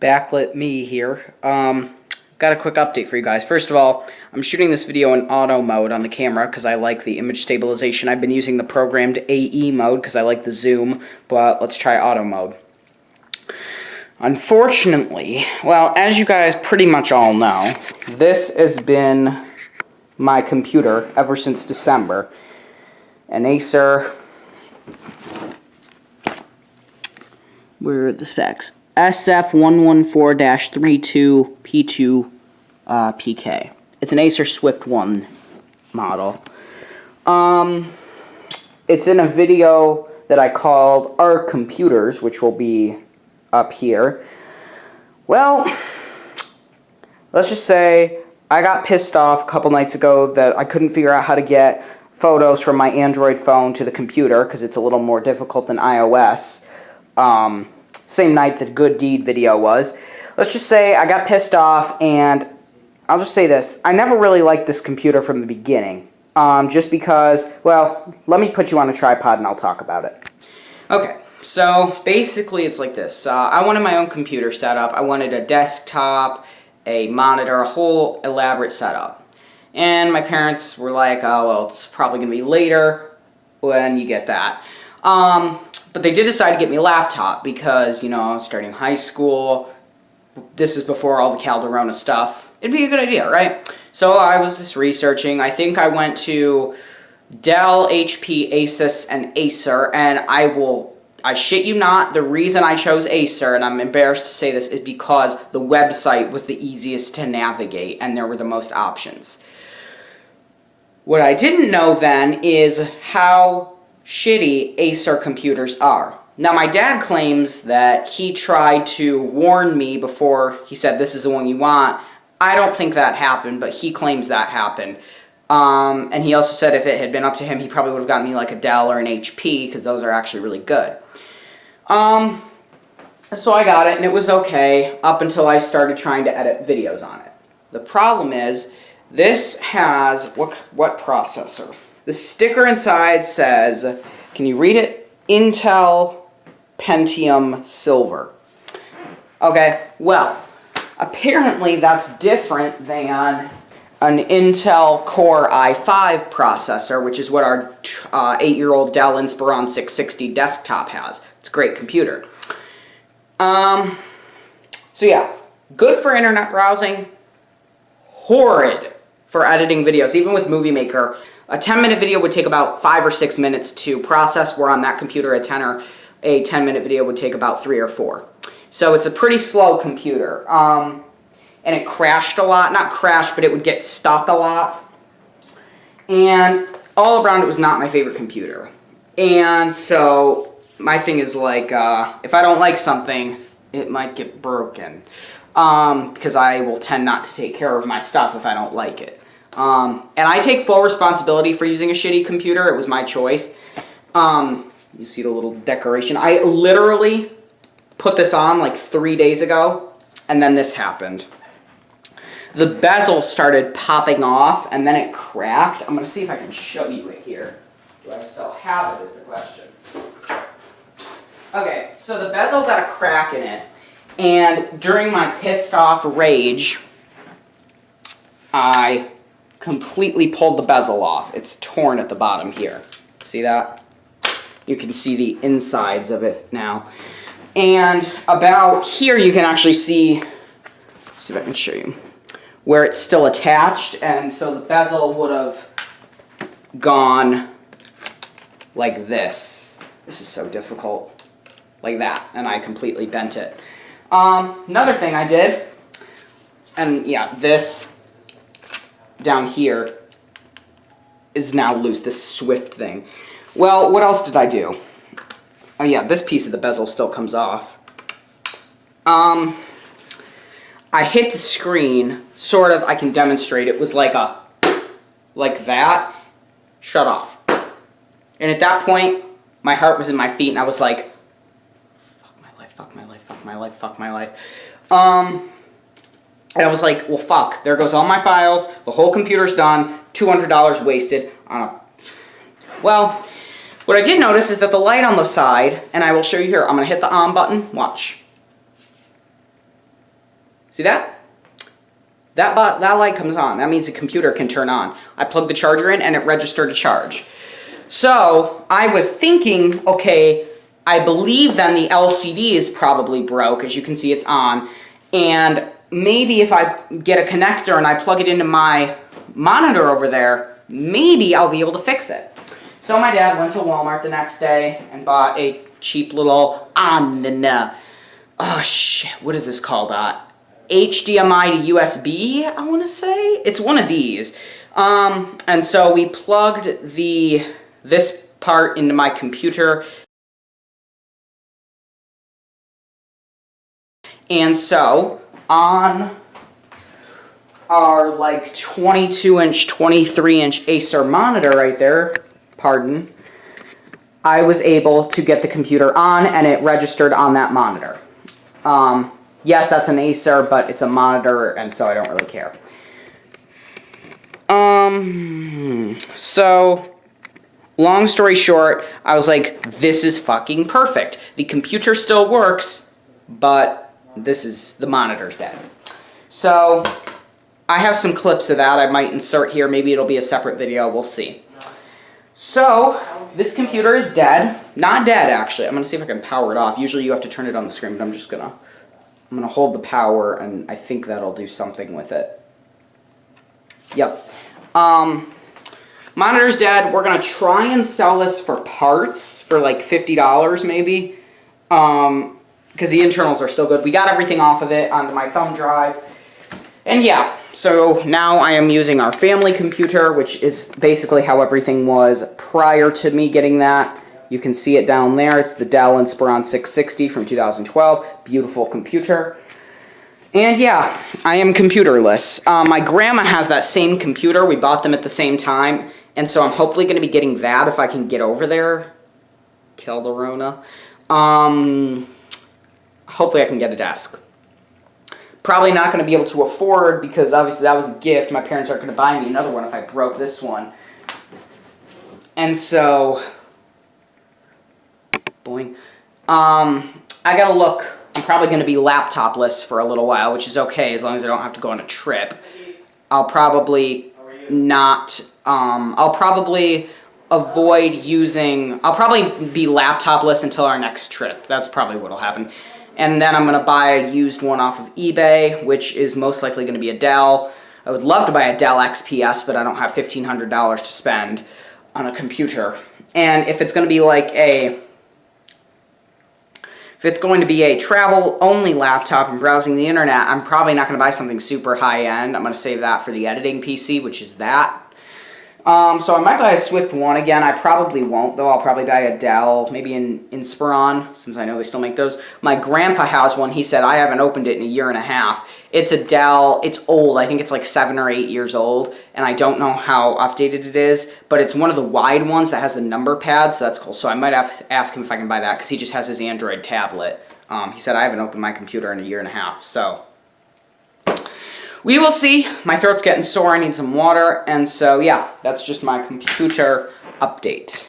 Backlit me here. Got a quick update for you guys. First of all, I'm shooting this video in auto mode on the camera because I like the image stabilization. I've been using the programmed AE mode because I like the zoom, but let's try auto mode. Unfortunately, well, as you guys pretty much all know, this has been my computer ever since December. An Acer, where are the specs? SF114-32P2 PK. It's an Acer Swift 1 model. It's in a video that I called Our Computers, which will be up here. Well, let's just say I got pissed off a couple nights ago that I couldn't figure out how to get photos from my Android phone to the computer because it's a little more difficult than iOS. Same night that Good Deed video was. Let's just say I got pissed off, and I'll just say this. I never really liked this computer from the beginning. Just because, well, let me put you on a tripod and I'll talk about it. Okay, so basically it's like this. I wanted my own computer setup. I wanted a desktop, a monitor, a whole elaborate setup. And my parents were like, oh, well, it's probably going to be later when you get that. But they did decide to get me a laptop because, you know, I was starting high school. This is before all the Calderona stuff. It'd be a good idea, right? So I was just researching. I think I went to Dell, HP, Asus, and Acer, and I shit you not, the reason I chose Acer, and I'm embarrassed to say this, is because the website was the easiest to navigate and there were the most options. What I didn't know then is how shitty Acer computers are. Now, my dad claims that he tried to warn me before he said, this is the one you want. I don't think that happened, but he claims that happened. And he also said if it had been up to him, he probably would have gotten me like a Dell or an HP, because those are actually really good. So I got it, and it was okay up until I started trying to edit videos on it. The problem is, this has, what processor? The sticker inside says, can you read it? Intel Pentium Silver. Okay, well, apparently that's different than an Intel Core i5 processor, which is what our 8-year-old Dell Inspiron 660 desktop has. It's a great computer. So yeah, good for internet browsing, horrid for editing videos. Even with Movie Maker, a 10-minute video would take about 5 or 6 minutes to process, where on that computer a 10-minute video would take about 3 or 4. So it's a pretty slow computer. And it crashed a lot. Not crashed, but it would get stuck a lot. And all around it was not my favorite computer. And so my thing is like, if I don't like something, it might get broken. Because I will tend not to take care of my stuff if I don't like it. And I take full responsibility for using a shitty computer. It was my choice. You see the little decoration. I literally put this on like 3 days ago, and then this happened. The bezel started popping off, and then it cracked. I'm going to see if I can show you it here. Do I still have it is the question. Okay, so the bezel got a crack in it, and during my pissed off rage, I completely pulled the bezel off. It's torn at the bottom here. See that? You can see the insides of it now. And about here you can actually see if I can show you, where it's still attached, and so the bezel would have gone like this. This is so difficult. Like that, and I completely bent it. Another thing I did, and yeah, this down here is now loose, this Swift thing. Well, what else did I do? Oh yeah, this piece of the bezel still comes off. I hit the screen, sort of, I can demonstrate, it was like that, shut off. And at that point, my heart was in my feet, and I was like, fuck my life, fuck my life, fuck my life, fuck my life. And I was like, well, fuck, there goes all my files, the whole computer's done, $200 wasted on a... Well, what I did notice is that the light on the side, and I will show you here, I'm going to hit the on button, watch. See that? That light comes on. That means the computer can turn on. I plugged the charger in and it registered a charge. So I was thinking, okay, I believe then the LCD is probably broke. As you can see, it's on. And maybe if I get a connector and I plug it into my monitor over there, maybe I'll be able to fix it. So my dad went to Walmart the next day and bought a cheap little what is this called? HDMI to USB, I want to say. It's one of these. And so we plugged this part into my computer. And so on our like 22-inch, 23-inch Acer monitor right there, I was able to get the computer on and it registered on that monitor. Yes, that's an Acer, but it's a monitor, and so I don't really care. So, long story short, I was like, this is fucking perfect. The computer still works, but the monitor's dead. So, I have some clips of that I might insert here. Maybe it'll be a separate video. We'll see. So, this computer is dead. Not dead, actually. I'm going to see if I can power it off. Usually you have to turn it on the screen, but I'm going to hold the power, and I think that'll do something with it. Yep. Monitor's dead. We're going to try and sell this for parts for like $50 maybe. Because the internals are still good. We got everything off of it onto my thumb drive. And yeah, so now I am using our family computer, which is basically how everything was prior to me getting that. You can see it down there. It's the Dell Inspiron 660 from 2012. Beautiful computer. And yeah, I am computerless. My grandma has that same computer. We bought them at the same time. And so I'm hopefully going to be getting that if I can get over there. Kill the Rona. Hopefully I can get a desk. Probably not going to be able to afford because obviously that was a gift. My parents aren't going to buy me another one if I broke this one. And so... boing. I gotta look. I'm probably gonna be laptopless for a little while, which is okay as long as I don't have to go on a trip. I'll probably not, I'll probably avoid using, I'll probably be laptopless until our next trip. That's probably what'll happen. And then I'm gonna buy a used one off of eBay, which is most likely gonna be a Dell. I would love to buy a Dell XPS, but I don't have $1,500 to spend on a computer. And if it's gonna be like if it's going to be a travel-only laptop and browsing the internet, I'm probably not going to buy something super high-end. I'm going to save that for the editing PC, which is that. So I might buy a Swift 1 again. I probably won't, though. I'll probably buy a Dell, maybe an Inspiron, since I know they still make those. My grandpa has one. He said, I haven't opened it in a year and a half. It's a Dell. It's old. I think it's like 7 or 8 years old, and I don't know how updated it is, but it's one of the wide ones that has the number pad, so that's cool. So I might have to ask him if I can buy that, because he just has his Android tablet. He said, I haven't opened my computer in a year and a half, so... we will see. My throat's getting sore. I need some water. And so, yeah, that's just my computer update.